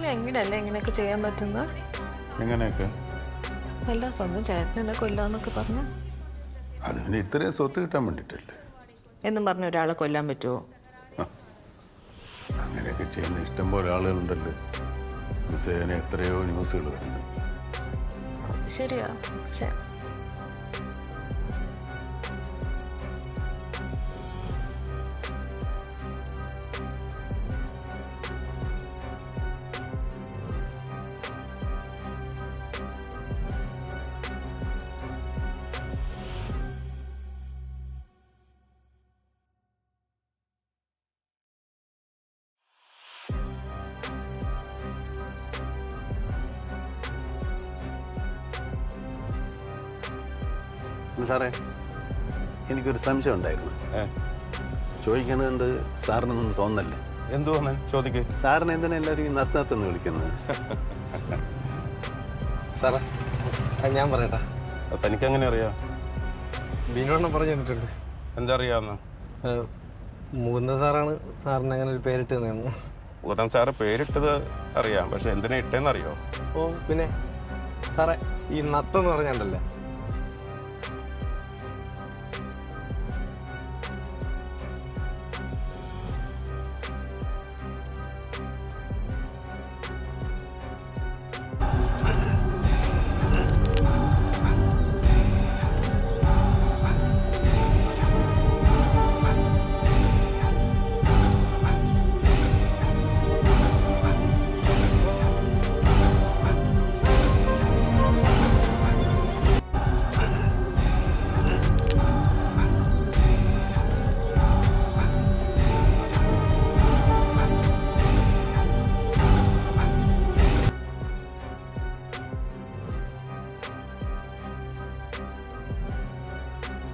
എന്നാലും എങ്ങനെയല്ലേ ഇങ്ങനെയൊക്കെ ചെയ്യാൻ പറ്റുന്നത്? എങ്ങനെയൊക്കെ? അല്ല, സ്വന്തം ചേട്ടനെ കൊല്ലാന്നൊക്കെ പറഞ്ഞു. അത് പിന്നെ ഇത്രയും സ്വത്ത് കിട്ടാൻ വേണ്ടിയിട്ടല്ലേ. എന്നും പറഞ്ഞ ഒരാളെ കൊല്ലാൻ പറ്റുമോ? അങ്ങനെയൊക്കെ ചെയ്യുന്ന ഇഷ്ടംപോലെ ആളുകളുണ്ടല്ലോ. ദിവസേന എത്രയോ ന്യൂസുകൾ വരുന്നത്. ശരിയാ, പക്ഷേ സാറേ, എനിക്കൊരു സംശയം ഉണ്ടായിരുന്നു. ചോദിക്കണത് സാറിനൊന്നും തോന്നല്ലേ? എന്തു തോന്നാൻ? ചോദിക്ക്. സാറിന് എന്തിനാ എല്ലാവരും ഈ നത്തനത്തെന്ന് വിളിക്കുന്നത്? സാറേ, ഞാൻ പറയട്ടാ. തനിക്ക് എങ്ങനെ അറിയാം? ബിനോണ്ണം പറഞ്ഞു തന്നിട്ടുണ്ട്. എന്താ അറിയാവുന്ന? മുകുന്ദ സാറാണ് സാറിന് അങ്ങനെ ഒരു പേരിട്ട് തന്നെയാണ്. മുകുന്ദൻ സാറ് പേരിട്ടത് അറിയാം, പക്ഷെ എന്തിനാ ഇട്ടേന്ന് അറിയോ? ഓ പിന്നെ സാറേ, ഈ നത്തെന്ന് പറഞ്ഞിട്ടുണ്ടല്ലേ,